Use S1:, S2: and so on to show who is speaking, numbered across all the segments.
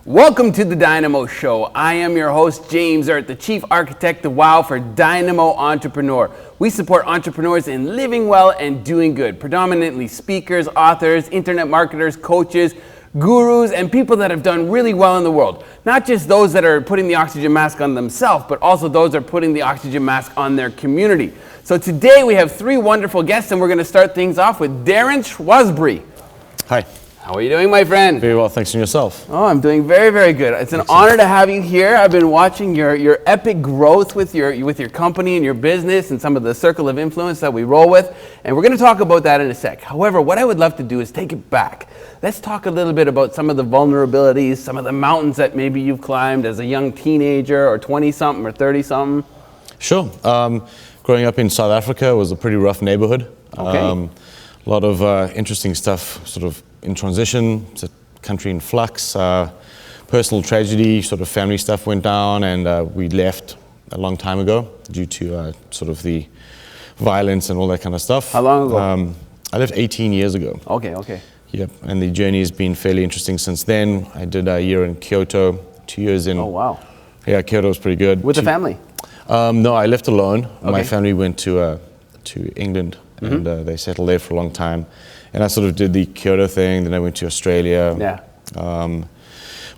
S1: Welcome to the DYNAMO Show. I am your host, James Erdt, the Chief Architect of WOW for DYNAMO Entrepreneur. We support entrepreneurs in living well and doing good, predominantly speakers, authors, internet marketers, coaches, gurus, and people that have done really well in the world. Not just those that are putting the oxygen mask on themselves, but also those that are putting the oxygen mask on their community. So today we have three wonderful guests, and we're going to start things off with Derryn Shrosbree.
S2: Hi.
S1: How are you doing, my friend?
S2: Very well, thanks, and yourself?
S1: Oh, I'm doing very, very good. It's an honor to have you here. I've been watching your epic growth with your company and your business and some of the circle of influence that we roll with, and we're going to talk about that in a sec. However, what I would love to do is take it back. Let's talk a little bit about some of the vulnerabilities, some of the mountains that maybe you've climbed as a young teenager or 20-something or 30-something.
S2: Sure. Growing up in South Africa was a pretty rough neighborhood.
S1: Okay.
S2: A lot of interesting stuff, sort of in transition. It's a country in flux. Personal tragedy, sort of family stuff went down, and we left a long time ago due to sort of the violence and all that kind of stuff.
S1: How long ago?
S2: I left 18 years ago.
S1: Okay.
S2: Yep, and the journey has been fairly interesting since then. I did a year in Kyoto, 2 years in.
S1: Oh, wow.
S2: Yeah, Kyoto was pretty good.
S1: With the family?
S2: No, I left alone.
S1: Okay.
S2: My family went to England, and they settled there for a long time. And I sort of did the Kyoto thing, then I went to Australia.
S1: Yeah.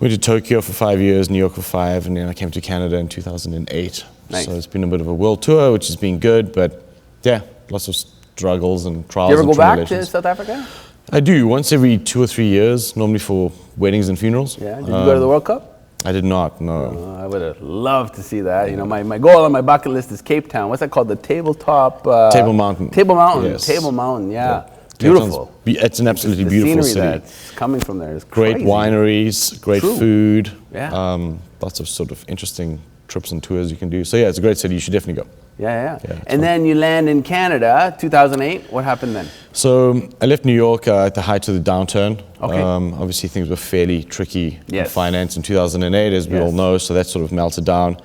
S2: Went to Tokyo for 5 years, New York for 5, and then I came to Canada in 2008.
S1: Nice.
S2: So it's been a bit of a world tour, which has been good, but yeah, lots of struggles and trials.
S1: You ever
S2: and
S1: go back to
S2: tribulations.
S1: South Africa?
S2: I do, once every 2 or 3 years, normally for weddings and funerals.
S1: Yeah. Did you go to the World Cup?
S2: I did not, no.
S1: I would have loved to see that. You know, my goal on my bucket list is Cape Town. What's that called? The tabletop?
S2: Table Mountain.
S1: Table Mountain.
S2: Yes.
S1: Table Mountain, yeah.
S2: Cape
S1: Beautiful.
S2: It's an absolutely
S1: The
S2: beautiful
S1: scenery
S2: city.
S1: that's coming from there is
S2: Great
S1: crazy.
S2: wineries, great
S1: True.
S2: food,
S1: Yeah.
S2: lots of sort of interesting trips and tours you can do. So yeah, it's a great city. You should definitely go.
S1: Yeah.
S2: Yeah,
S1: And then you land in Canada, 2008. What happened then?
S2: So I left New York at the height of the downturn.
S1: Okay.
S2: Obviously things were fairly tricky in
S1: Yes.
S2: finance in 2008, as we all
S1: Yes.
S2: know. So that sort of melted down.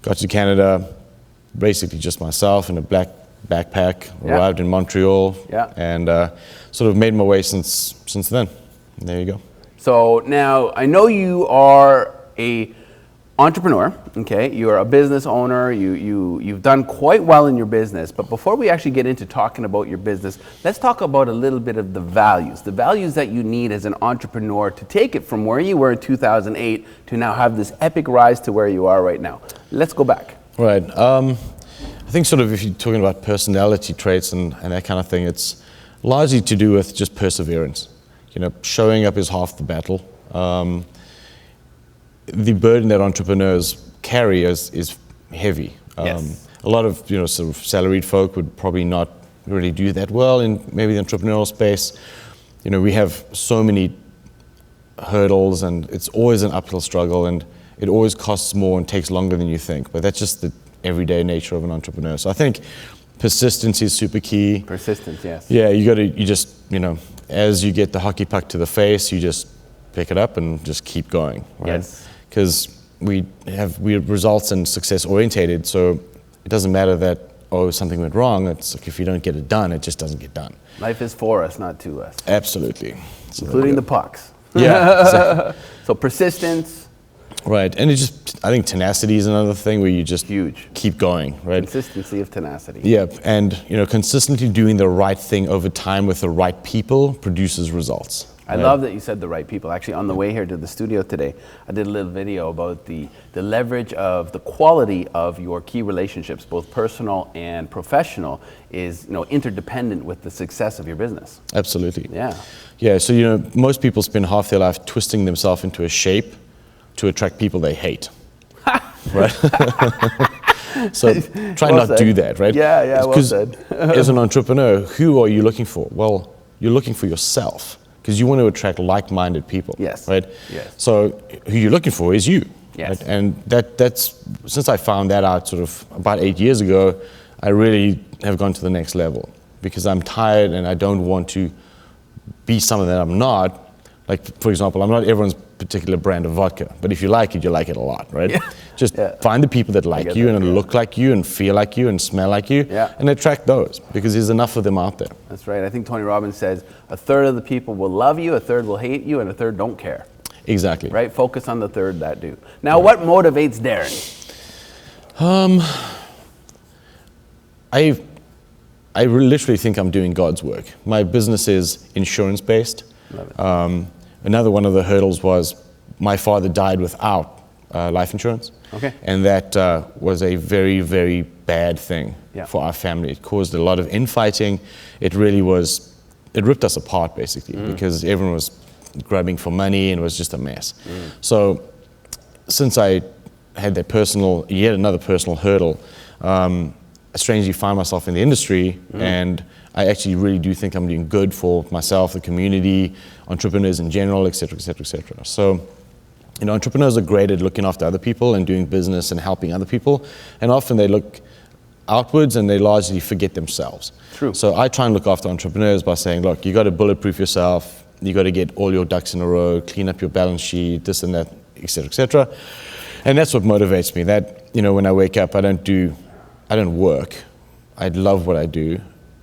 S2: Got to Canada, basically just myself in a black backpack.
S1: Yeah.
S2: Arrived in Montreal.
S1: Yeah.
S2: And sort of made my way since then. And there you go.
S1: So now I know you are a entrepreneur, okay? You're a business owner. You've done quite well in your business. But before we actually get into talking about your business, let's talk about a little bit of the values that you need as an entrepreneur to take it from where you were in 2008 to now have this epic rise to where you are right now. Let's go back.
S2: Right. I think sort of if you're talking about personality traits and that kind of thing, it's largely to do with just perseverance. You know, showing up is half the battle. The burden that entrepreneurs carry is heavy.
S1: Yes.
S2: A lot of sort of salaried folk would probably not really do that well in maybe the entrepreneurial space. You know, we have so many hurdles, and it's always an uphill struggle, and it always costs more and takes longer than you think. But that's just the everyday nature of an entrepreneur. So I think persistence is super key.
S1: Persistence, yes.
S2: Yeah, you just as you get the hockey puck to the face, you just pick it up and just keep going. Right?
S1: Yes.
S2: Because we're results and success orientated, so it doesn't matter that, oh, something went wrong. It's like if you don't get it done, it just doesn't get done.
S1: Life is for us, not to us.
S2: Absolutely. So
S1: including the pucks.
S2: Yeah, exactly.
S1: So persistence.
S2: Right, and it's just, I think tenacity is another thing where you just keep going, right?
S1: Consistency of tenacity.
S2: Yeah, and consistently doing the right thing over time with the right people produces results.
S1: I love that you said the right people. Actually, on the way here to the studio today, I did a little video about the leverage of the quality of your key relationships, both personal and professional, is interdependent with the success of your business.
S2: Absolutely.
S1: Yeah.
S2: Yeah, so most people spend half their life twisting themselves into a shape to attract people they hate. Right? So try not do that, right?
S1: Yeah, well said.
S2: As an entrepreneur, who are you looking for? Well, you're looking for yourself, because you want to attract like-minded people.
S1: Yes.
S2: Right?
S1: Yes.
S2: So who you're looking for is you.
S1: Yes.
S2: Right? And that's since I found that out sort of about 8 years ago, I really have gone to the next level, because I'm tired and I don't want to be something that I'm not. Like, for example, I'm not everyone's particular brand of vodka, but if you like it a lot, right?
S1: Yeah.
S2: Just find the people that like you and look like you and feel like you and smell like you, and attract those, because there's enough of them out there.
S1: That's right. I think Tony Robbins says a third of the people will love you, a third will hate you, and a third don't care.
S2: Exactly.
S1: Right? Focus on the third that do. Now, what motivates Derryn?
S2: I literally think I'm doing God's work. My business is insurance-based. Another one of the hurdles was my father died without life insurance.
S1: Okay.
S2: And that was a very, very bad thing for our family. It caused a lot of infighting. It really was, it ripped us apart basically, because everyone was grabbing for money and it was just a mess. So since I had that yet another personal hurdle, I strangely found myself in the industry, and I actually really do think I'm doing good for myself, the community, entrepreneurs in general, et cetera, et cetera, et cetera. So, entrepreneurs are great at looking after other people and doing business and helping other people, and often they look outwards and they largely forget themselves.
S1: True.
S2: So I try and look after entrepreneurs by saying, look, you got to bulletproof yourself, you got to get all your ducks in a row, clean up your balance sheet, this and that, et cetera, et cetera. And that's what motivates me. That, when I wake up, I don't work. I love what I do,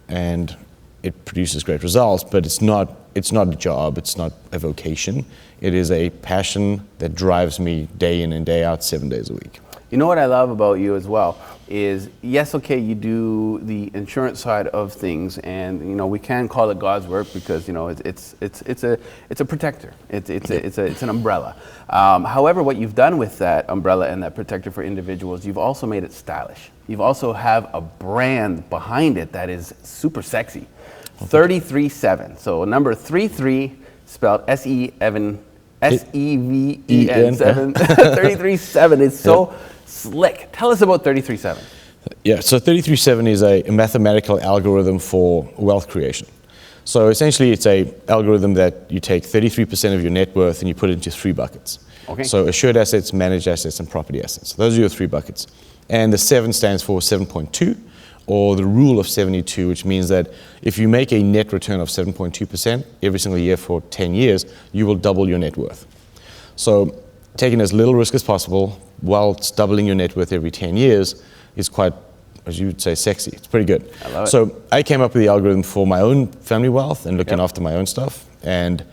S2: and it produces great results, but it's not a job, it's not a vocation. It is a passion that drives me day in and day out, 7 days a week.
S1: You know what I love about you as well is, yes, okay, you do the insurance side of things, and we can call it God's work because it's a protector. It's an umbrella. However, what you've done with that umbrella and that protector for individuals, you've also made it stylish. You've also have a brand behind it that is super sexy. 33-7. So number 33 spelled S-E-V-E-N 7. 33-7 is so slick. Tell us about 33-7.
S2: Yeah, so 33-7 is a mathematical algorithm for wealth creation. So essentially it's a algorithm that you take 33% of your net worth and you put it into 3 buckets.
S1: Okay.
S2: So assured assets, managed assets, and property assets. Those are your 3 buckets. And the 7 stands for 7.2, or the rule of 72, which means that if you make a net return of 7.2% every single year for 10 years, you will double your net worth. So taking as little risk as possible whilst doubling your net worth every 10 years is quite, as you would say, sexy. It's pretty good.
S1: I love it.
S2: So I came up with the algorithm for my own family wealth and looking after my own stuff, and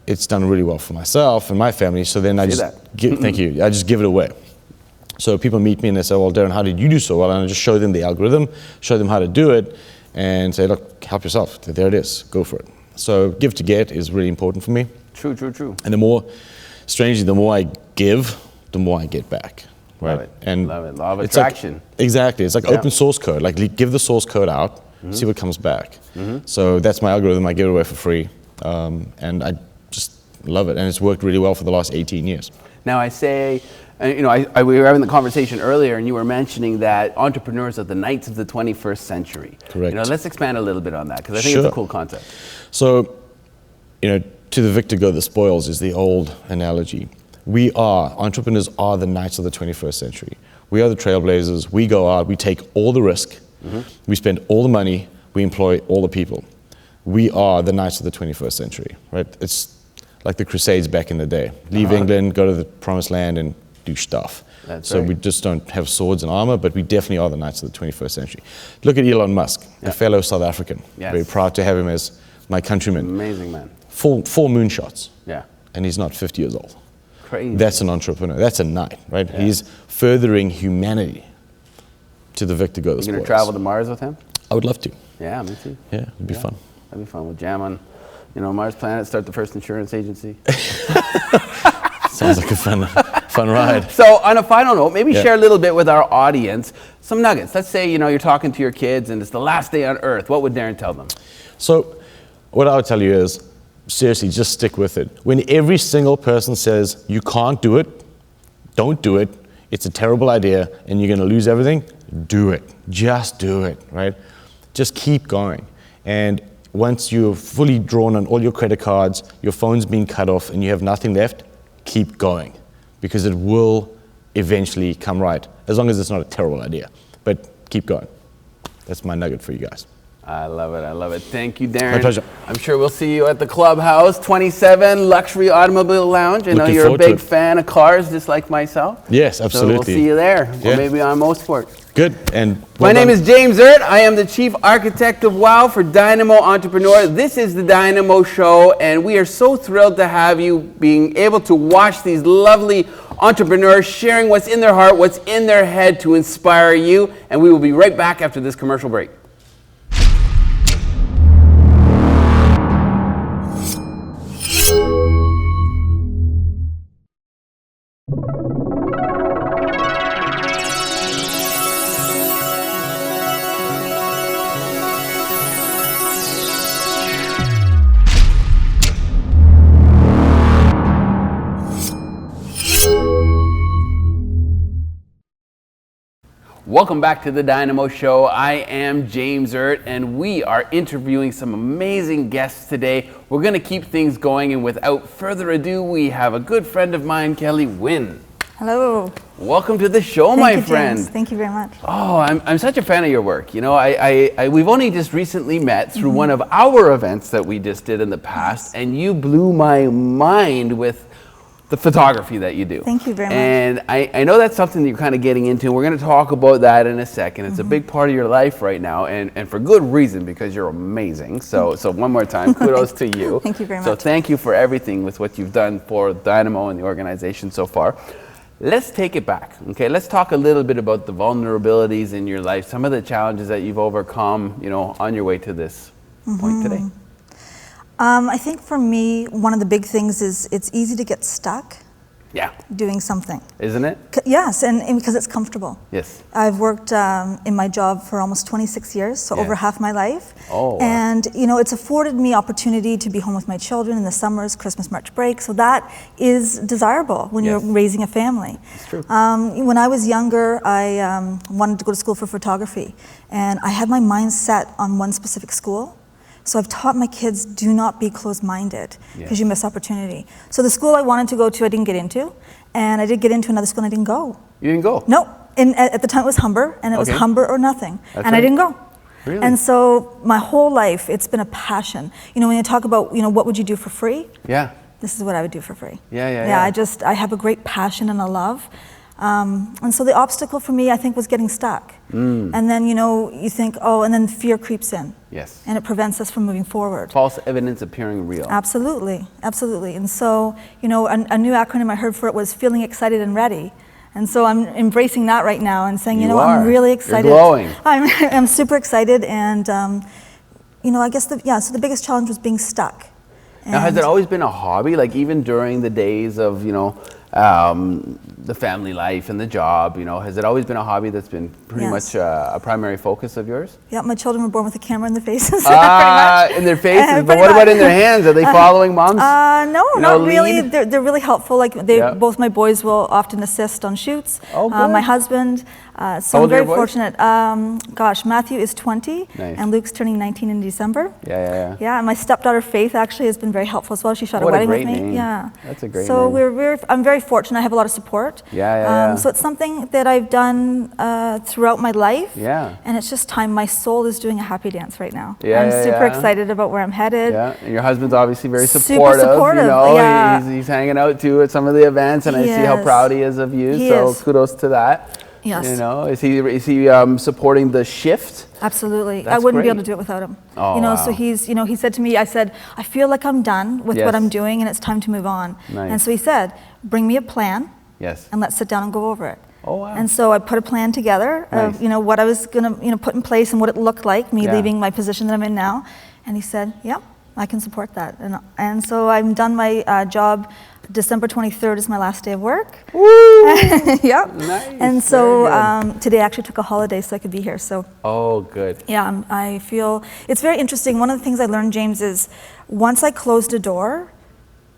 S2: it's done really well for myself and my family. So then I thank you, I just give it away. So people meet me and they say, well, Derryn, how did you do so well? And I just show them the algorithm, show them how to do it, and say, look, help yourself. There it is. Go for it. So give to get is really important for me.
S1: True.
S2: And the more I give, the more I get back. Right?
S1: Love it.
S2: And
S1: love it. Law of attraction.
S2: Exactly. It's like open source code. Like give the source code out, see what comes back. So that's my algorithm. I give it away for free. And I just love it. And it's worked really well for the last 18 years.
S1: Now I say, we were having the conversation earlier, and you were mentioning that entrepreneurs are the knights of the 21st century.
S2: Correct.
S1: Let's expand a little bit on that, because I think it's a cool concept.
S2: So, to the victor go the spoils is the old analogy. Entrepreneurs are the knights of the 21st century. We are the trailblazers. We go out, we take all the risk, we spend all the money, we employ all the people. We are the knights of the 21st century, right? It's like the Crusades back in the day. Leave England, go to the promised land, and do stuff.
S1: That's
S2: so
S1: right.
S2: we just don't have swords and armor, but we definitely are the knights of the 21st century. Look at Elon Musk, a fellow South African.
S1: Yes.
S2: Very proud to have him as my countryman.
S1: Amazing man.
S2: Four moonshots.
S1: Yeah.
S2: And he's not 50 years old.
S1: Crazy.
S2: That's an entrepreneur. That's a knight, right?
S1: Yeah.
S2: He's furthering humanity to the victor go the
S1: You gonna
S2: spoils.
S1: travel to Mars with him?
S2: I would love to.
S1: Yeah, me too.
S2: Yeah, it'd be fun.
S1: That'd be fun. We'll jam on, Mars planet, start the first insurance agency.
S2: Sounds like a fun ride.
S1: So on a final note, maybe share a little bit with our audience some nuggets. Let's say, you're talking to your kids and it's the last day on earth. What would Derryn tell them?
S2: So what I would tell you is, seriously, just stick with it. When every single person says, you can't do it, don't do it, it's a terrible idea, and you're gonna lose everything, do it. Just do it, right? Just keep going. And once you're fully drawn on all your credit cards, your phone's been cut off, and you have nothing left, keep going. Because it will eventually come right, as long as it's not a terrible idea. But keep going. That's my nugget for you guys.
S1: I love it. I love it. Thank you, Derryn.
S2: My pleasure.
S1: I'm sure we'll see you at the Clubhouse 27 Luxury Automobile Lounge. I know
S2: Looking
S1: you're a
S2: forward to
S1: big
S2: it.
S1: fan of cars, just like myself.
S2: Yes, absolutely.
S1: So we'll see you there,
S2: Yeah.
S1: or maybe on Mosport.
S2: Good. And
S1: My name is James Erdt. I am the Chief Architect of WOW for DYNAMO Entrepreneur. This is the DYNAMO Show, and we are so thrilled to have you being able to watch these lovely entrepreneurs sharing what's in their heart, what's in their head to inspire you. And we will be right back after this commercial break. Welcome back to the DYNAMO Show. I am James Erdt, and we are interviewing some amazing guests today. We're going to keep things going, and without further ado, we have a good friend of mine, Kelly Wynne.
S3: Hello.
S1: Welcome to the show,
S3: Thank
S1: my
S3: you,
S1: friend.
S3: James. Thank you very much.
S1: Oh, I'm such a fan of your work. We've only just recently met through one of our events that we just did in the past, and you blew my mind with the photography that you do.
S3: Thank you very much.
S1: And I know that's something that you're kind of getting into, and we're going to talk about that in a second. It's a big part of your life right now, and for good reason, because you're amazing. So one more time, kudos to you.
S3: Thank you very much.
S1: So thank you for everything with what you've done for DYNAMO and the organization so far. Let's take it back, okay? Let's talk a little bit about the vulnerabilities in your life, some of the challenges that you've overcome, on your way to this point today.
S3: I think for me, one of the big things is it's easy to get stuck
S1: Yeah,
S3: doing something.
S1: isn't it?
S3: Yes, and because it's comfortable.
S1: Yes.
S3: I've worked in my job for almost 26 years, so over
S1: Yes.
S3: half my life.
S1: Oh, wow.
S3: And it's afforded me opportunity to be home with my children in the summers, Christmas, March break. So that is desirable when
S1: Yes.
S3: you're raising a family.
S1: It's true.
S3: When I was younger, I wanted to go to school for photography, and I had my mind set on one specific school. So I've taught my kids, do not be closed-minded, because you miss opportunity. So the school I wanted to go to, I didn't get into, and I did get into another school and I didn't go.
S1: You didn't go?
S3: No, and at the time it was Humber, and it was
S1: Okay.
S3: Humber or nothing,
S1: That's
S3: and I
S1: right.
S3: didn't go.
S1: Really?
S3: And so my whole life, it's been a passion. When you talk about, what would you do for free?
S1: Yeah.
S3: This is what I would do for free.
S1: Yeah.
S3: I have a great passion and a love. And so the obstacle for me, I think, was getting stuck. And then, you think, and then fear creeps in.
S1: Yes.
S3: And it prevents us from moving forward.
S1: False evidence appearing real.
S3: Absolutely, absolutely. And so, a new acronym I heard for it was feeling excited and ready. And so I'm embracing that right now and saying,
S1: You
S3: I'm
S1: are.
S3: really
S1: You're
S3: excited.
S1: glowing.
S3: I'm super excited, and I guess so the biggest challenge was being stuck.
S1: Now, has
S3: And-
S1: it always been a hobby? Like even during the days of, the family life and the job, has it always been a hobby that's been pretty
S3: Yes.
S1: much a primary focus of yours?
S3: Yeah, my children were born with a camera in their faces. pretty much.
S1: In their faces, but
S3: Pretty
S1: what about
S3: much.
S1: in their hands? Are they following mom's?
S3: No, not really.
S1: lead?
S3: They're really helpful. Like
S1: Yeah.
S3: both my boys will often assist on shoots.
S1: Oh, good.
S3: My husband, So
S1: How
S3: I'm
S1: old are
S3: very
S1: your boys?
S3: fortunate. Gosh, Matthew is 20,
S1: Nice.
S3: and Luke's turning 19 in December.
S1: Yeah.
S3: Yeah, and my stepdaughter Faith actually has been very helpful as well. She shot a
S1: What a
S3: wedding with
S1: great
S3: me.
S1: name.
S3: Yeah,
S1: That's a great
S3: so
S1: name.
S3: I'm very fortunate. I have a lot of support.
S1: Yeah.
S3: So it's something that I've done throughout my life.
S1: Yeah.
S3: And it's just time. My soul is doing a happy dance right now.
S1: Yeah,
S3: I'm super
S1: yeah.
S3: excited about where I'm headed.
S1: Yeah, and your husband's obviously very
S3: Super
S1: supportive.
S3: supportive,
S1: You know,
S3: yeah.
S1: he's hanging out too at some of the events, and I see how
S3: Yes.
S1: proud he is of you.
S3: He
S1: So
S3: is.
S1: kudos to that.
S3: Yes.
S1: You know, is he supporting the shift?
S3: Absolutely.
S1: That's
S3: I wouldn't be
S1: great.
S3: able to do it without him.
S1: Oh,
S3: you know,
S1: wow.
S3: so he said to me, I said, I feel like I'm done with
S1: Yes.
S3: what I'm doing and it's time to move on.
S1: Nice.
S3: And so he said, bring me a plan
S1: Yes.
S3: and let's sit down and go over it.
S1: Oh, wow.
S3: And so I put a plan together
S1: Nice.
S3: of, what I was going to, put in place and what it looked like, me
S1: Yeah.
S3: leaving my position that I'm in now. And he said, yeah, I can support that. And so I'm done my job. December 23rd is my last day of work.
S1: Woo!
S3: Yeah.
S1: Nice.
S3: And so
S1: Very good.
S3: today I actually took a holiday so I could be here. So
S1: Oh, good.
S3: yeah, I feel it's very interesting. One of the things I learned, James, is once I closed a door,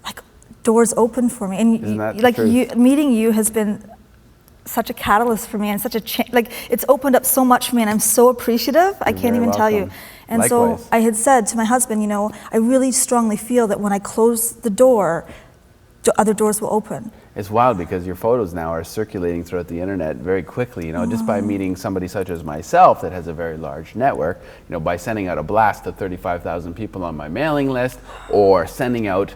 S3: like doors open for me. And
S1: Isn't that the
S3: like
S1: truth?
S3: meeting you has been such a catalyst for me and such a like it's opened up so much for me, and I'm so appreciative. I can't
S1: very
S3: even tell you.
S1: welcome.
S3: And
S1: Likewise.
S3: so I had said to my husband, I really strongly feel that when I close the door, other doors will open.
S1: It's wild because your photos now are circulating throughout the internet very quickly, just by meeting somebody such as myself that has a very large network, by sending out a blast to 35,000 people on my mailing list, or sending out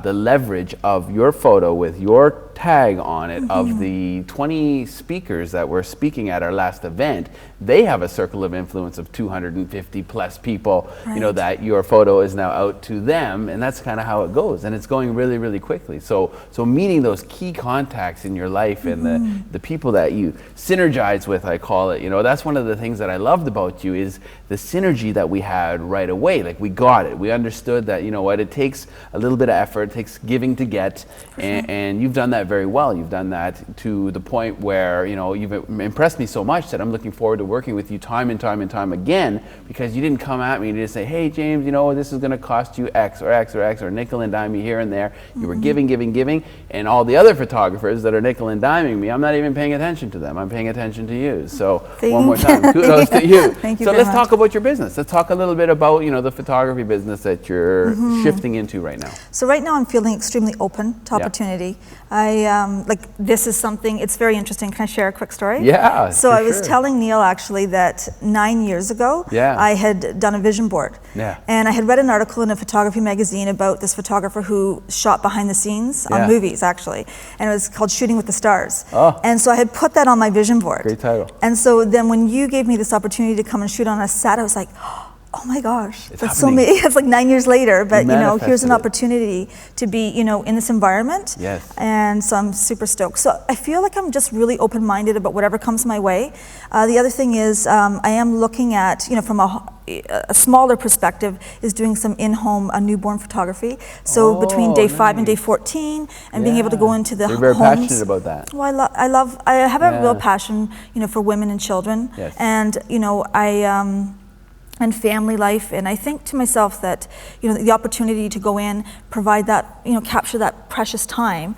S1: the leverage of your photo with your tag on it of the 20 speakers that were speaking at our last event. They have a circle of influence of 250 plus people,
S3: Right.
S1: that your photo is now out to them, and that's kind of how it goes, and it's going really, really quickly. So meeting those key contacts in your life and the people that you synergize with, I call it, that's one of the things that I loved about you, is the synergy that we had right away. Like, we got it. We understood that, it takes a little bit of effort, it takes giving to get, and you've done that very well. You've done that to the point where, you've impressed me so much that I'm looking forward to working with you time and time and time again, because you didn't come at me and just say, hey, James, this is going to cost you X or X or X, or nickel and dime you here and there. You were giving, and all the other photographers that are nickel and diming me, I'm not even paying attention to them. I'm paying attention to you. So one more time, kudos to you.
S3: Thank you
S1: So
S3: very
S1: let's
S3: much.
S1: talk about your business. Let's talk a little bit about, the photography business that you're shifting into right now.
S3: So right now I'm feeling extremely open to
S1: Yeah.
S3: opportunity. This is something, it's very interesting. Can I share a quick story?
S1: Yeah,
S3: So
S1: for
S3: I was
S1: sure.
S3: telling Neil actually that 9 years ago,
S1: Yeah.
S3: I had done a vision board.
S1: Yeah.
S3: And I had read an article in a photography magazine about this photographer who shot behind the scenes
S1: Yeah.
S3: on movies, actually. And it was called Shooting with the Stars.
S1: Oh.
S3: And so I had put that on my vision board.
S1: Great title.
S3: And so then when you gave me this opportunity to come and shoot on a set, I was like, oh my gosh,
S1: It's
S3: that's so
S1: happening.
S3: amazing. It's like 9 years later, but here's
S1: manifested
S3: an
S1: it.
S3: opportunity to be, in this environment.
S1: Yes.
S3: And so I'm super stoked. So I feel like I'm just really open-minded about whatever comes my way. The other thing is I am looking at, from a smaller perspective, is doing some in-home newborn photography. So between day 5 and day 14, and being able to go into the
S1: You're very
S3: homes.
S1: passionate about that.
S3: Well, I have a
S1: Yeah.
S3: real passion, for women and children.
S1: Yes.
S3: And, and family life, and I think to myself that the opportunity to go in, provide that, capture that precious time,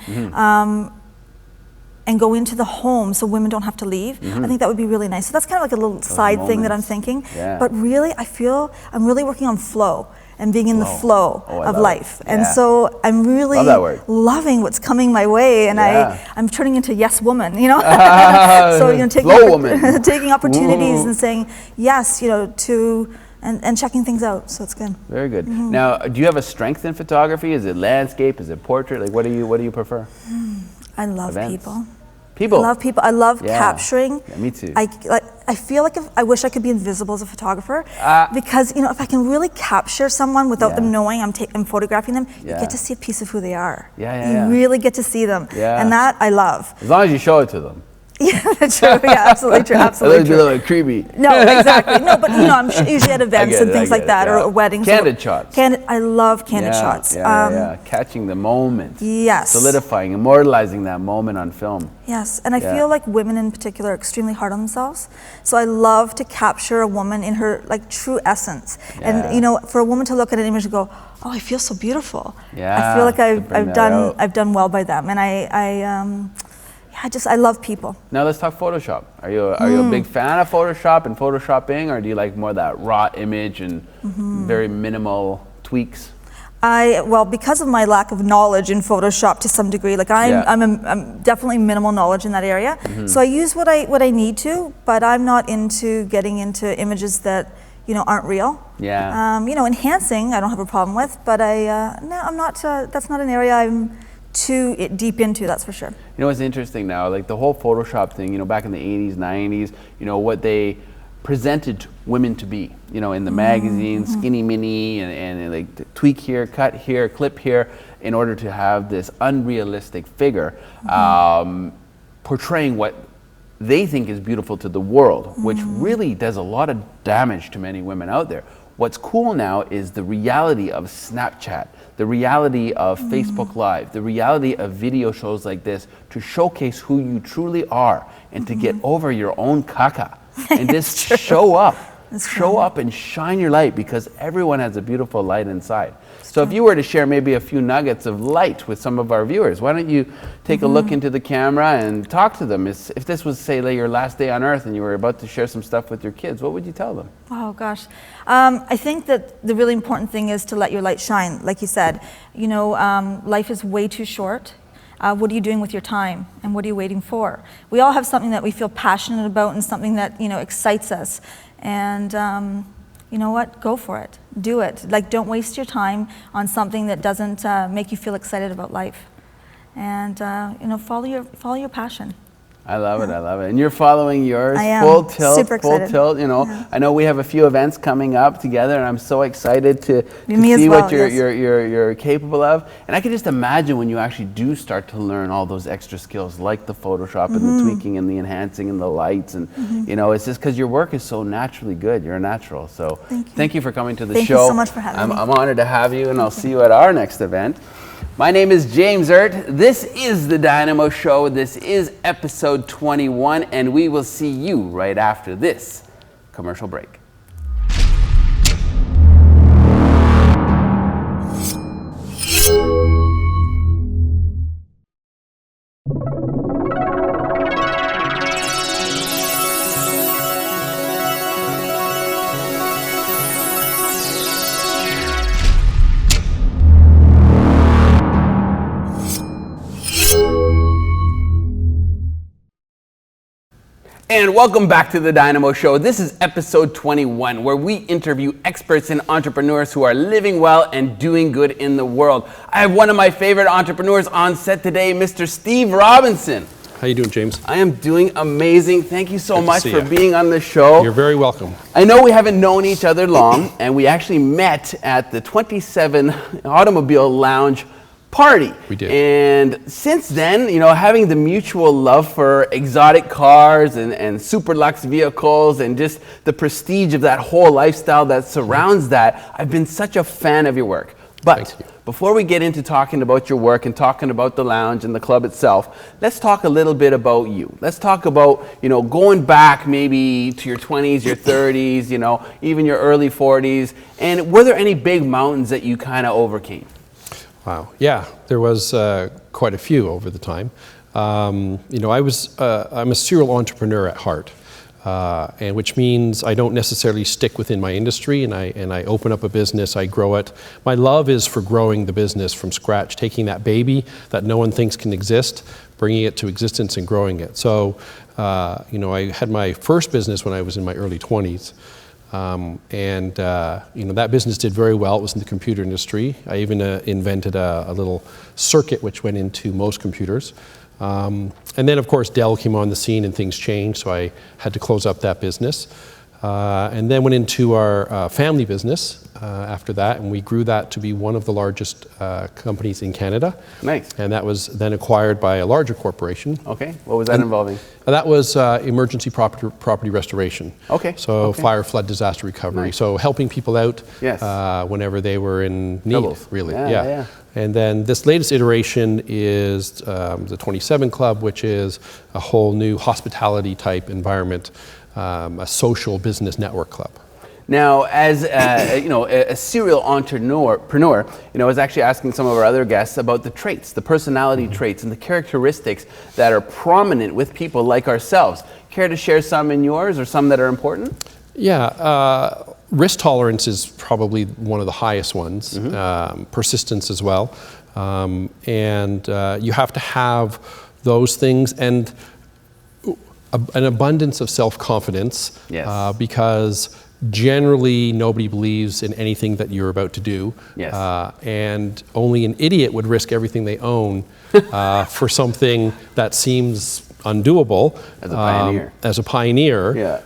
S3: and go into the home so women don't have to leave. I think that would be really nice. So that's kind of like a little side thing that I'm
S1: moments.
S3: thinking.
S1: Yeah.
S3: But really, I feel I'm really working on flow and being in the flow
S1: Oh, I
S3: of
S1: love
S3: life.
S1: it.
S3: And
S1: Yeah.
S3: so I'm really
S1: Love that word.
S3: loving what's coming my way, and
S1: Yeah.
S3: I'm turning into yes woman, so taking
S1: Flow woman.
S3: taking opportunities
S1: Ooh.
S3: and saying yes, to and checking things out. So it's good.
S1: Very good. Now, do you have a strength in photography? Is it landscape? Is it portrait? Like, what do you prefer?
S3: I love
S1: Events?
S3: people.
S1: People.
S3: I love people. I love
S1: Yeah.
S3: capturing.
S1: Yeah, me too.
S3: I feel like I wish I could be invisible as a photographer, because if I can really capture someone without
S1: Yeah.
S3: them knowing I'm photographing them,
S1: Yeah.
S3: you get to see a piece of who they are.
S1: Yeah,
S3: You
S1: yeah.
S3: really get to see them,
S1: Yeah.
S3: and that I love.
S1: As long as you show it to them.
S3: Yeah, true. Yeah, absolutely true.
S1: Otherwise,
S3: Absolutely
S1: it'd be a
S3: true.
S1: little creepy.
S3: No, exactly. No, but I'm usually at events
S1: get
S3: and
S1: it,
S3: things
S1: I
S3: like
S1: get it,
S3: that,
S1: yeah.
S3: or weddings.
S1: Candid shots.
S3: I love candid shots.
S1: Yeah. Catching the moment.
S3: Yes.
S1: Solidifying, immortalizing that moment on film.
S3: Yes, and I
S1: Yeah.
S3: feel like women in particular are extremely hard on themselves. So I love to capture a woman in her true essence.
S1: Yeah.
S3: And for a woman to look at an image and go, "Oh, I feel so beautiful."
S1: Yeah,
S3: I feel like
S1: to bring that out.
S3: I've done well by them, and I love people.
S1: Now let's talk Photoshop. Are you a big fan of Photoshop and photoshopping, or do you like more that raw image and very minimal tweaks?
S3: Well, because of my lack of knowledge in Photoshop to some degree, like I'm definitely minimal knowledge in that area. So I use what I need to, but I'm not into getting into images that aren't real.
S1: Yeah.
S3: Enhancing I don't have a problem with, but no, I'm not. That's not an area I'm too deep into. That's for sure.
S1: You know what's interesting now, like the whole Photoshop thing. Back in the 80s, 90s, what they presented women to be, in the magazines, skinny mini, and like tweak here, cut here, clip here, in order to have this unrealistic figure portraying what they think is beautiful to the world, which really does a lot of damage to many women out there. What's cool now is the reality of Snapchat, the reality of Facebook Live, the reality of video shows like this to showcase who you truly are and to get over your own caca and just show up. Show up and shine your light, because everyone has a beautiful light inside. So if you were to share maybe a few nuggets of light with some of our viewers, why don't you take a look into the camera and talk to them? If this was, say, like your last day on earth and you were about to share some stuff with your kids, what would you tell them?
S3: Oh gosh, I think that the really important thing is to let your light shine. Like you said, life is way too short. What are you doing with your time, and what are you waiting for? We all have something that we feel passionate about and something that excites us. And you know what? Go for it. Do it. Like, don't waste your time on something that doesn't make you feel excited about life. And follow your passion.
S1: I love it. I love it. And you're following yours.
S3: I am.
S1: Full tilt.
S3: Super excited.
S1: Full tilt.
S3: Yeah.
S1: I know we have a few events coming up together, and I'm so excited to
S3: Me
S1: see
S3: as well,
S1: what you're capable of. And I can just imagine when you actually do start to learn all those extra skills, like the Photoshop and the tweaking and the enhancing and the lights, and it's just because your work is so naturally good. You're a natural. So thank you for coming to the show.
S3: Thank you so much for having me.
S1: I'm honored to have you, and I'll see you at our next event. My name is James Erdt. This is the DYNAMO Show. This is episode 21, and we will see you right after this commercial break. And welcome back to the DYNAMO Show. This is episode 21, where we interview experts and entrepreneurs who are living well and doing good in the world. I have one of my favorite entrepreneurs on set today, Mr. Steve Robinson.
S4: How you doing, James?
S1: I am doing amazing. Thank you so
S4: Good to
S1: much
S4: see
S1: for
S4: you.
S1: being on the show.
S4: You're very welcome.
S1: I know we haven't known each other long, and we actually met at the 27 Automobile Lounge party.
S4: We did.
S1: And since then, having the mutual love for exotic cars and super luxe vehicles and just the prestige of that whole lifestyle that surrounds that, I've been such a fan of your work. But before we get into talking about your work and talking about the lounge and the club itself, let's talk a little bit about you. Let's talk about, going back maybe to your 20s, your 30s, even your early 40s. And were there any big mountains that you kind of overcame?
S4: Wow. Yeah, there was quite a few over the time. I'm a serial entrepreneur at heart, and which means I don't necessarily stick within my industry, and I open up a business, I grow it. My love is for growing the business from scratch, taking that baby that no one thinks can exist, bringing it to existence and growing it. So, I had my first business when I was in my early 20s. That business did very well. It was in the computer industry. I even invented a little circuit which went into most computers. And then, of course, Dell came on the scene and things changed, so I had to close up that business. And then went into our family business after that, and we grew that to be one of the largest companies in Canada.
S1: Nice.
S4: And that was then acquired by a larger corporation.
S1: Okay. What was that involving?
S4: That was emergency property restoration.
S1: Okay.
S4: So fire, flood, disaster recovery.
S1: Nice.
S4: So helping people out whenever they were in need,
S1: Troubles.
S4: really.
S1: Yeah.
S4: And then this latest iteration is the 27 Club, which is a whole new hospitality type environment, a social business network club.
S1: Now, as a serial entrepreneur, I was actually asking some of our other guests about the traits, the personality traits, and the characteristics that are prominent with people like ourselves. Care to share some in yours, or some that are important?
S4: Yeah, risk tolerance is probably one of the highest ones. Persistence as well, and you have to have those things, and an abundance of self-confidence.
S1: Yes.
S4: Because generally nobody believes in anything that you're about to do.
S1: Yes.
S4: And only an idiot would risk everything they own for something that seems undoable.
S1: As a pioneer.
S4: As a pioneer.
S1: Yeah.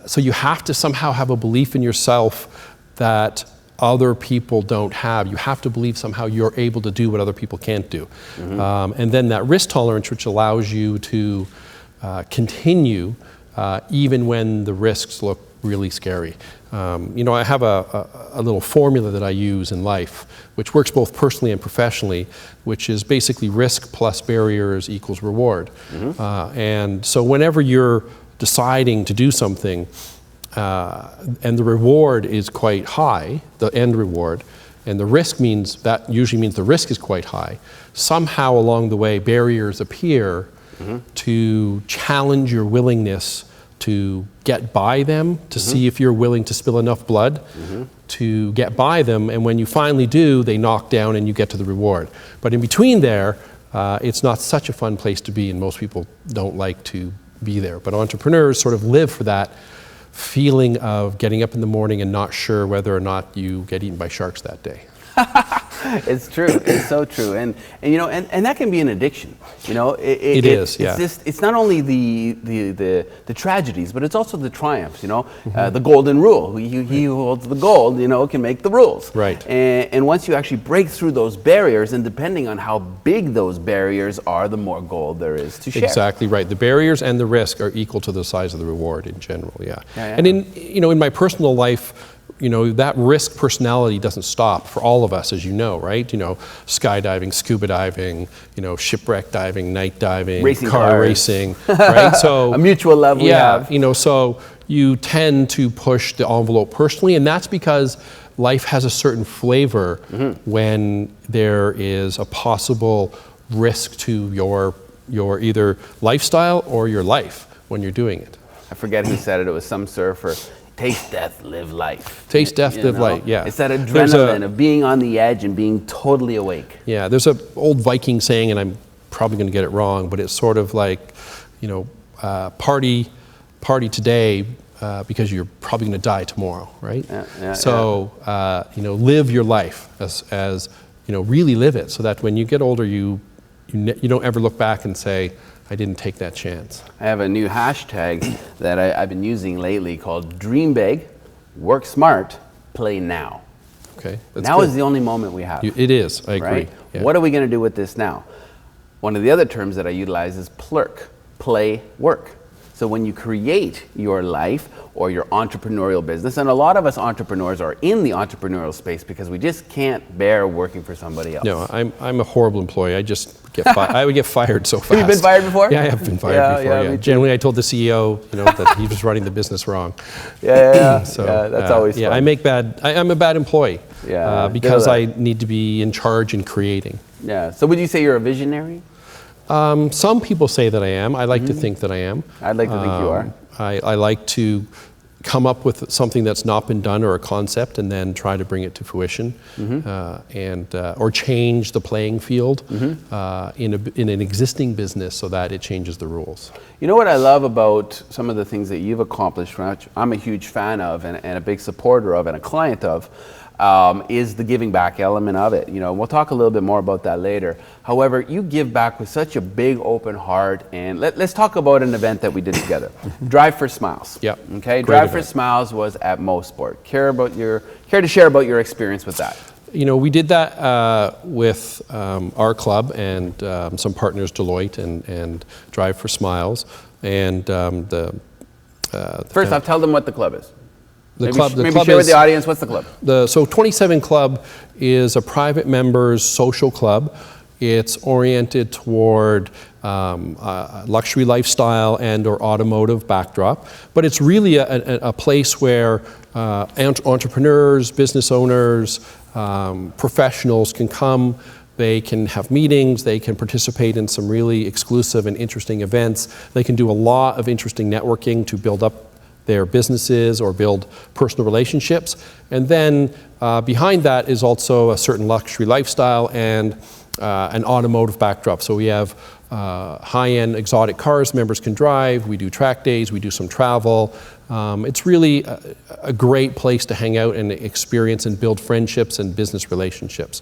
S4: So you have to somehow have a belief in yourself that other people don't have. You have to believe somehow you're able to do what other people can't do. And then that risk tolerance, which allows you to continue even when the risks look really scary. I have a little formula that I use in life, which works both personally and professionally, which is basically risk plus barriers equals reward. And so whenever you're deciding to do something, and the reward is quite high, the end reward, and the risk usually means the risk is quite high, somehow along the way barriers appear to challenge your willingness to get by them, to see if you're willing to spill enough blood to get by them, and when you finally do, they knock down and you get to the reward. But in between there, it's not such a fun place to be, and most people don't like to be there. But entrepreneurs sort of live for that feeling of getting up in the morning and not sure whether or not you get eaten by sharks that day.
S1: It's true. It's so true, and that can be an addiction.
S4: It is. Yeah.
S1: It's not only the tragedies, but it's also the triumphs. The golden rule. He who holds the gold, can make the rules.
S4: Right.
S1: And once you actually break through those barriers, and depending on how big those barriers are, the more gold there is to share.
S4: Exactly right. The barriers and the risk are equal to the size of the reward in general. Yeah. And in my personal life, that risk personality doesn't stop for all of us, as you know, right? Skydiving, scuba diving, shipwreck diving, night diving,
S1: racing
S4: car
S1: cars.
S4: Racing, right? So
S1: a mutual love we have.
S4: So you tend to push the envelope personally, and that's because life has a certain flavor when there is a possible risk to your either lifestyle or your life when you're doing it.
S1: I forget who said it. It was some surfer. Taste death, live life.
S4: Taste death, live life, yeah.
S1: It's that adrenaline of being on the edge and being totally awake.
S4: Yeah, there's an old Viking saying, and I'm probably going to get it wrong, but it's sort of like, party today because you're probably going to die tomorrow, right? Live your life as really live it, so that when you get older, you don't ever look back and say, I didn't take that chance.
S1: I have a new hashtag that I've been using lately called Dream Big, Work Smart, Play Now.
S4: Okay.
S1: Now is the only moment we have.
S4: It is, I agree.
S1: Right?
S4: Yeah.
S1: What are we going to do with this now? One of the other terms that I utilize is plurk, play, work. So when you create your life or your entrepreneurial business, and a lot of us entrepreneurs are in the entrepreneurial space because we just can't bear working for somebody else.
S4: No, I'm a horrible employee. I just get I would get fired so fast.
S1: Have you been fired before?
S4: Yeah, I have been fired before. Yeah. Generally, I told the CEO, that he was running the business wrong.
S1: So that's always fun.
S4: Yeah, I'm a bad employee. Because I need to be in charge and creating.
S1: Yeah. So would you say you're a visionary?
S4: Some people say that I am. I like to think that I am.
S1: I'd like to think you are.
S4: I like to come up with something that's not been done or a concept and then try to bring it to fruition or change the playing field in an existing business so that it changes the rules.
S1: You know what I love about some of the things that you've accomplished, which I'm a huge fan of and a big supporter of and a client of, is the giving back element of it. We'll talk a little bit more about that later. However, you give back with such a big open heart, and let's talk about an event that we did together. Drive for Smiles.
S4: Yeah.
S1: Okay.
S4: Great
S1: Drive for
S4: event.
S1: Smiles was at Mosport. Care to share about your experience with that?
S4: We did that with our club and some partners, Deloitte and Drive for Smiles, and
S1: First off, tell them what the club is.
S4: The
S1: Maybe
S4: club
S1: share with
S4: is
S1: the audience, what's the club?
S4: So 27 Club is a private members social club. It's oriented toward luxury lifestyle and or automotive backdrop, but it's really a place where entrepreneurs, business owners, professionals can come. They can have meetings, they can participate in some really exclusive and interesting events. They can do a lot of interesting networking to build up their businesses or build personal relationships. And then behind that is also a certain luxury lifestyle and an automotive backdrop. So we have high-end exotic cars members can drive, we do track days, we do some travel. It's really a great place to hang out and experience and build friendships and business relationships.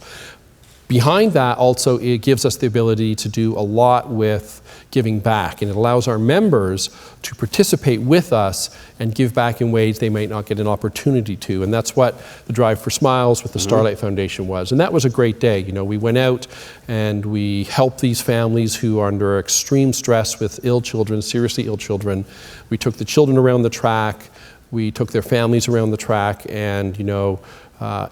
S4: Behind that also, it gives us the ability to do a lot with giving back, and it allows our members to participate with us and give back in ways they might not get an opportunity to. And that's what the Drive for Smiles with the Starlight Foundation was. And that was a great day. You know, we went out and we helped these families who are under extreme stress with ill children, seriously ill children. We took the children around the track, we took their families around the track, and you know,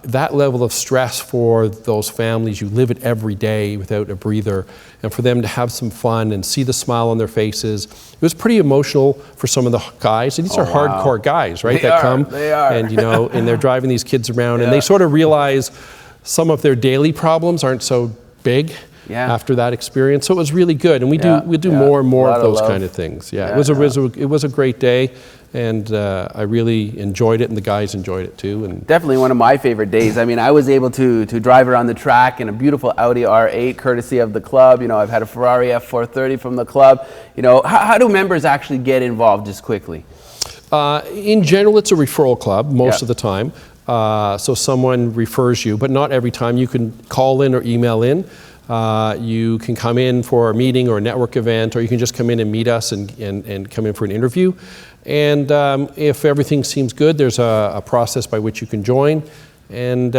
S4: that level of stress for those families, you live it every day without a breather, and for them to have some fun and see the smile on their faces, it was pretty emotional for some of the guys. And these are hardcore guys, right?
S1: They are.
S4: And you know, and they're driving these kids around, and they sort of realize some of their daily problems aren't so big. After that experience, so it was really good, and we do more and more of those kind of things. It was a great day, and I really enjoyed it, and the guys enjoyed it too. And
S1: definitely one of my favorite days. I mean, I was able to drive around the track in a beautiful Audi R8, courtesy of the club. You know, I've had a Ferrari F430 from the club. You know, how do members actually get involved? Just quickly.
S4: In general, it's a referral club most of the time. So someone refers you, but not every time. You can call in or email in. You can come in for a meeting or a network event, or you can just come in and meet us and come in for an interview. And if everything seems good, there's a process by which you can join. And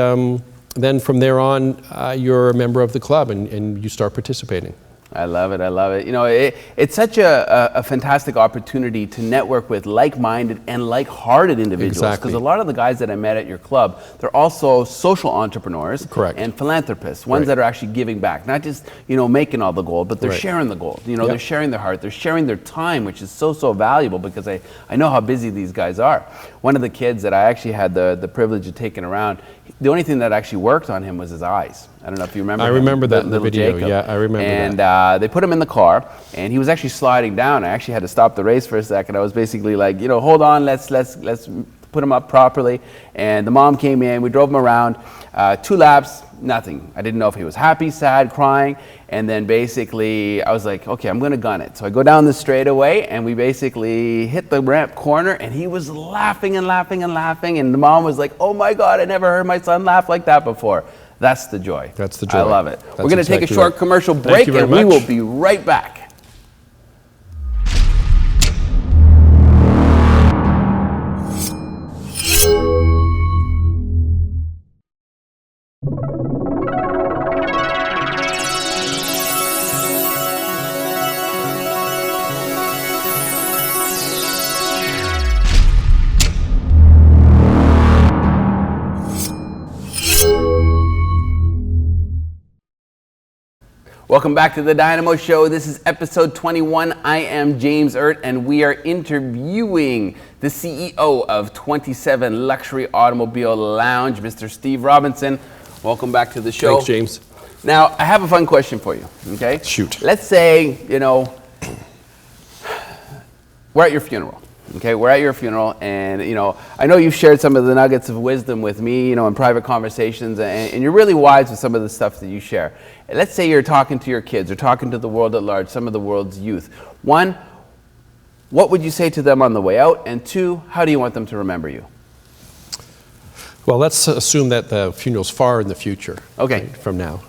S4: then from there on, you're a member of the club and you start participating.
S1: I love it. I love it. You know, it's such a fantastic opportunity to network with like-minded and like-hearted individuals. Because a lot of the guys that I met at your club, they're also social entrepreneurs and philanthropists, ones that are actually giving back, not just, you know, making all the gold, but they're sharing the gold. You know, they're sharing their heart, they're sharing their time, which is so valuable, because I know how busy these guys are. One of the kids that I actually had the privilege of taking around, the only thing that actually worked on him was his eyes. I don't know if you remember.
S4: I remember that in the video.
S1: Jacob.
S4: Yeah, I remember
S1: that.
S4: And
S1: they put him in the car, and he was actually sliding down. I actually had to stop the race for a second. I was basically like, you know, hold on, let's put him up properly. And the mom came in. We drove him around. 2 laps, nothing. I didn't know if he was happy, sad, crying. And then basically, I was like, okay, I'm going to gun it. So I go down the straightaway, and we basically hit the ramp corner, and he was laughing and laughing and laughing. And the mom was like, oh my God, I never heard my son laugh like that before. That's the joy.
S4: That's the joy.
S1: I love it. We're going to take a short commercial break, and we will be right back. Welcome back to the Dynamo Show. This is episode 21. I am James Erdt, and we are interviewing the CEO of 27 Luxury Automobile Lounge, Mr. Steve Robinson. Welcome back to the show.
S4: Thanks, James.
S1: Now, I have a fun question for you, okay?
S4: Shoot.
S1: Let's say, you know, we're at your funeral. Okay, we're at your funeral, and you know, I know you've shared some of the nuggets of wisdom with me, you know, in private conversations, and you're really wise with some of the stuff that you share. Let's say you're talking to your kids or talking to the world at large, some of the world's youth. 1, what would you say to them on the way out? And 2, how do you want them to remember you?
S4: Well, let's assume that the funeral's far in the future.
S1: Okay.
S4: Right, from now.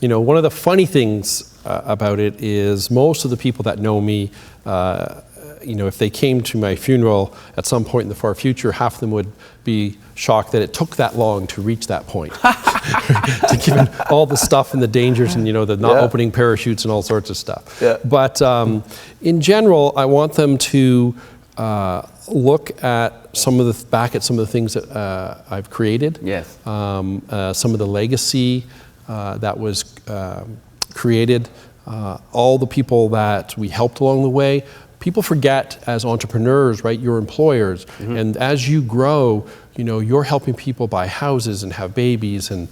S4: You know, one of the funny things about it is most of the people that know me, you know, if they came to my funeral at some point in the far future, half of them would be shocked that it took that long to reach that point. To given all the stuff and the dangers and, you know, the not opening parachutes and all sorts of stuff. But in general, I want them to look at some of the things that I've created. Some of the legacy that was created, all the people that we helped along the way. People forget as entrepreneurs, right, you're employers, and as you grow, you know, you're helping people buy houses and have babies and,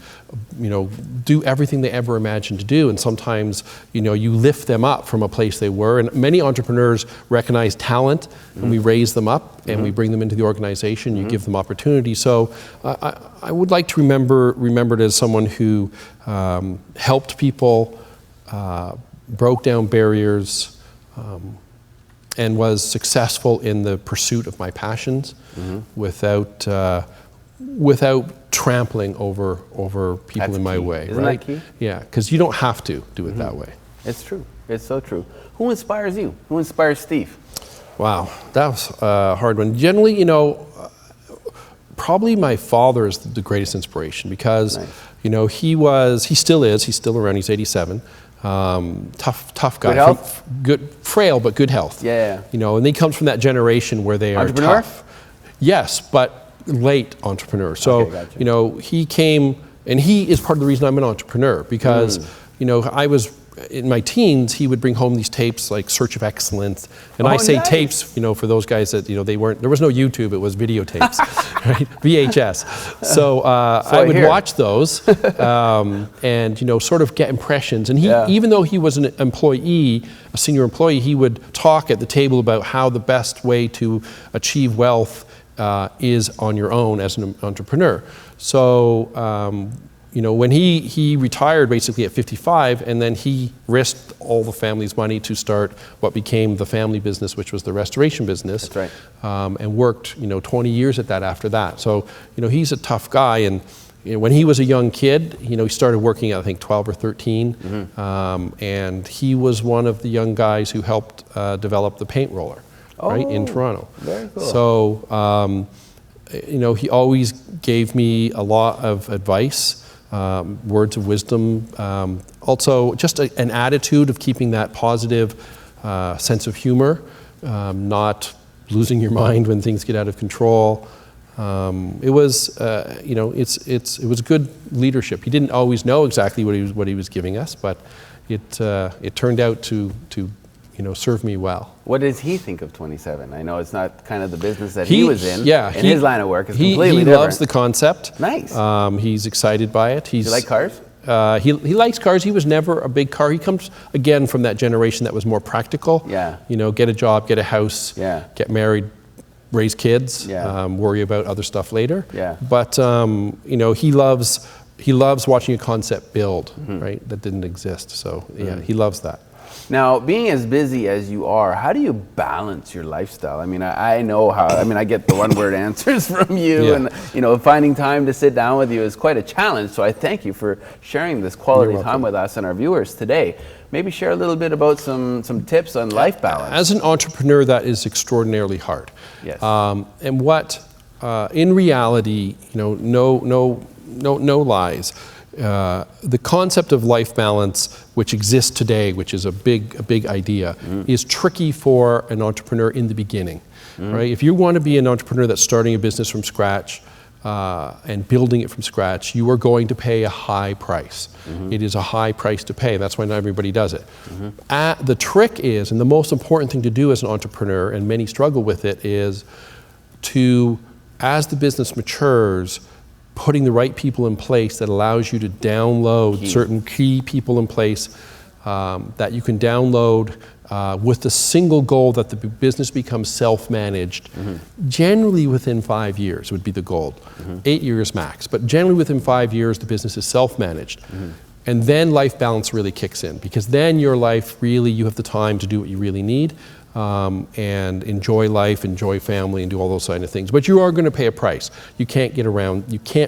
S4: you know, do everything they ever imagined to do. And sometimes, you know, you lift them up from a place they were. And many entrepreneurs recognize talent, and we raise them up and we bring them into the organization. You give them opportunity. So I would like to remembered as someone who helped people, broke down barriers, and was successful in the pursuit of my passions without trampling over people
S1: That's
S4: in my
S1: key.
S4: way.
S1: Isn't
S4: right?
S1: that key?
S4: Yeah, because you don't have to do it that way.
S1: It's true. It's so true. Who inspires you? Who inspires Steve?
S4: Wow, that was a hard one. Generally, you know, probably my father is the greatest inspiration because, you know, he's still around, he's 87. Tough guy.
S1: Good health?
S4: Good, frail, but good health.
S1: Yeah.
S4: You know, and he comes from that generation where they are
S1: Entrepreneur?
S4: tough. Yes, but late entrepreneur. So,
S1: Okay, gotcha.
S4: you know, he came, and he is part of the reason I'm an entrepreneur because, you know, I was, in my teens, he would bring home these tapes like Search of Excellence. And I say
S1: nice.
S4: tapes, you know, for those guys that, you know, there was no YouTube, it was videotapes, right? VHS. So I would watch those and, you know, sort of get impressions. And he, even though he was an employee, a senior employee, he would talk at the table about how the best way to achieve wealth is on your own as an entrepreneur. So, you know, when he retired basically at 55, and then he risked all the family's money to start what became the family business, which was the restoration business.
S1: That's right.
S4: And worked, you know, 20 years at that after that. So, you know, he's a tough guy. And you know, when he was a young kid, you know, he started working at, I think, 12 or 13. And he was one of the young guys who helped develop the paint roller, right, in Toronto.
S1: Very cool.
S4: So, you know, he always gave me a lot of advice. Words of wisdom, also just an attitude of keeping that positive sense of humor, not losing your mind when things get out of control. It was, you know, it was good leadership. He didn't always know exactly what he was giving us, but it turned out to you know, serve me well.
S1: What does he think of 27? I know it's not kind of the business that he was in.
S4: Yeah,
S1: his line of work is completely different.
S4: He loves the concept.
S1: Nice.
S4: He's excited by it.
S1: Do you like cars?
S4: He likes cars. He was never a big car. He comes, again, from that generation that was more practical.
S1: Yeah.
S4: You know, get a job, get a house,
S1: Yeah.
S4: get married, raise kids,
S1: Yeah.
S4: worry about other stuff later.
S1: Yeah.
S4: But, you know, he loves watching a concept build, right, that didn't exist. So, yeah, he loves that.
S1: Now, being as busy as you are, how do you balance your lifestyle? I mean, I know how, I mean, I get the one-word answers from you, and, you know, finding time to sit down with you is quite a challenge. So I thank you for sharing this quality time with us and our viewers today. Maybe share a little bit about some tips on life balance.
S4: As an entrepreneur, that is extraordinarily hard.
S1: Yes.
S4: And what, in reality, you know, no lies. The concept of life balance, which exists today, which is a big idea, is tricky for an entrepreneur in the beginning, right? If you want to be an entrepreneur that's starting a business from scratch and building it from scratch, you are going to pay a high price. It is a high price to pay. That's why not everybody does it. The trick is, and the most important thing to do as an entrepreneur, and many struggle with it, is to, as the business matures, putting the right people in place that allows you to download certain key people in place that you can download with the single goal that the business becomes self-managed. Generally within 5 years would be the goal. 8 years max, but generally within 5 years the business is self-managed. And then life balance really kicks in, because then your life really, you have the time to do what you really need. And enjoy life, enjoy family, and do all those kind of things. But you are going to pay a price. You can't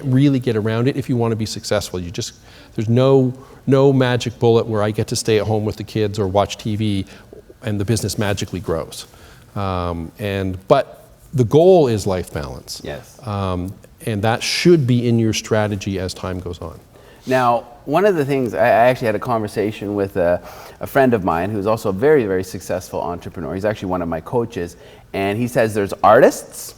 S4: really get around it if you want to be successful. There's no magic bullet where I get to stay at home with the kids or watch TV and the business magically grows. But the goal is life balance.
S1: Yes.
S4: And that should be in your strategy as time goes on.
S1: Now, one of the things, I actually had a conversation with a friend of mine who's also a very, very successful entrepreneur. He's actually one of my coaches, and he says there's artists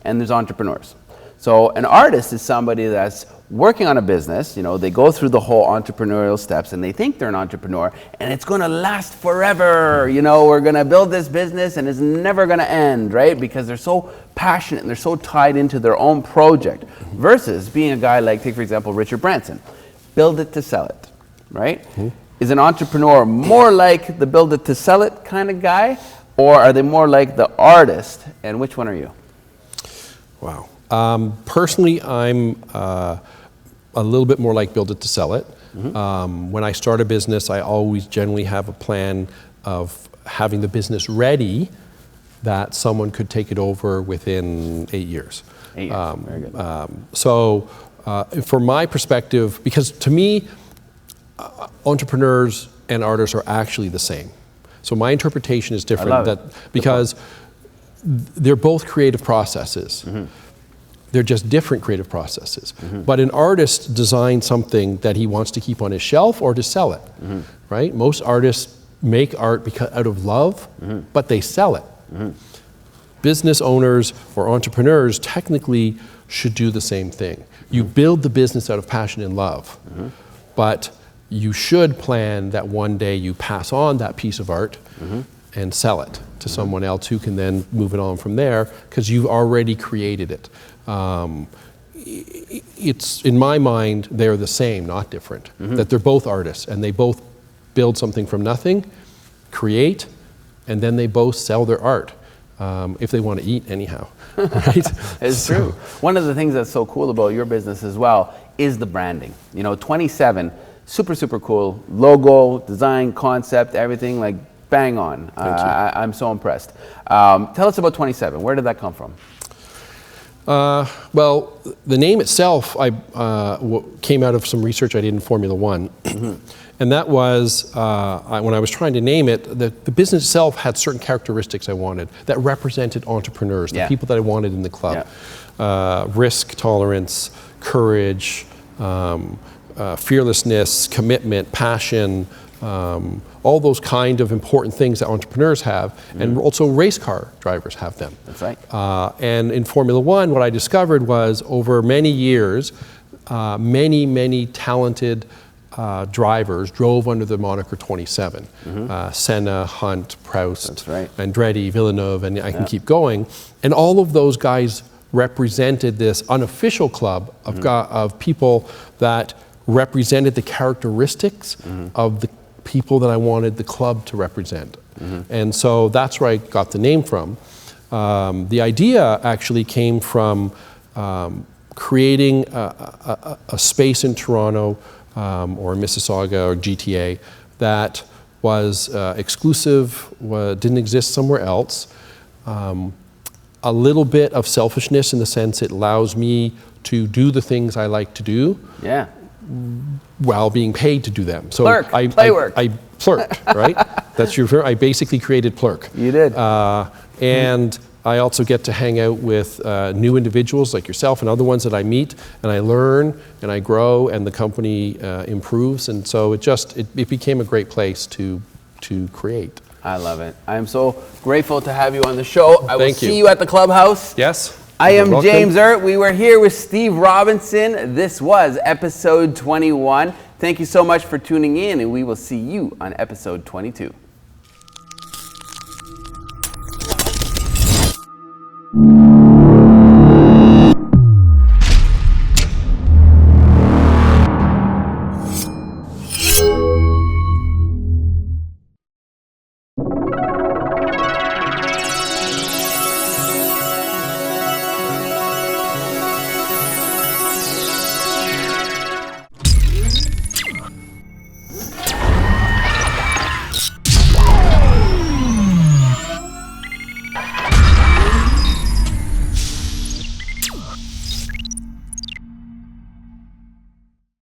S1: and there's entrepreneurs. So an artist is somebody that's working on a business, you know, they go through the whole entrepreneurial steps and they think they're an entrepreneur and it's going to last forever. You know, we're going to build this business and it's never going to end, right? Because they're so passionate and they're so tied into their own project versus being a guy like, take for example, Richard Branson, build it to sell it, right? Is an entrepreneur more like the build it to sell it kind of guy, or are they more like the artist? And which one are you?
S4: Wow. Personally, I'm a little bit more like build it to sell it. When I start a business, I always generally have a plan of having the business ready that someone could take it over within 8 years.
S1: 8 years, very good.
S4: So from my perspective, because to me, entrepreneurs and artists are actually the same. So my interpretation is different because they're both creative processes. They're just different creative processes. But an artist designs something that he wants to keep on his shelf or to sell it, right? Most artists make art because out of love, but they sell it. Business owners or entrepreneurs technically should do the same thing. You build the business out of passion and love, but you should plan that one day you pass on that piece of art and sell it to someone else who can then move it on from there because you've already created it. It's, in my mind, they're the same, not different. That they're both artists and they both build something from nothing, create, and then they both sell their art. If they want to eat anyhow, right?
S1: It's true. One of the things that's so cool about your business as well is the branding. You know, 27, super cool logo, design, concept, everything like bang on. I'm so impressed. Tell us about 27. Where did that come from?
S4: Well, the name itself came out of some research I did in Formula One. And that was, when I was trying to name it, the business itself had certain characteristics I wanted that represented entrepreneurs, the people that I wanted in the club. Risk tolerance, courage, fearlessness, commitment, passion, all those kind of important things that entrepreneurs have, and also race car drivers have them.
S1: That's right.
S4: And in Formula One, what I discovered was over many years, many talented drivers drove under the moniker 27. Senna, Hunt, Proust, Andretti, Villeneuve, and I can keep going. And all of those guys represented this unofficial club of people that represented the characteristics of the people that I wanted the club to represent. And so that's where I got the name from. The idea actually came from creating a space in Toronto or Mississauga or GTA that was exclusive, didn't exist somewhere else. A little bit of selfishness in the sense it allows me to do the things I like to do. While being paid to do them. So
S1: Plurk,
S4: I plurked, right? That's your. I basically created Plurk.
S1: You did.
S4: And I also get to hang out with new individuals like yourself and other ones that I meet, and I learn and I grow, and the company improves, and so it became a great place to create.
S1: I love it. I'm so grateful to have you on the show. I will
S4: Thank you.
S1: see you at the clubhouse.
S4: Yes.
S1: I am James Erdt. We were here with Steve Robinson. This was episode 21. Thank you so much for tuning in, and we will see you on episode 22.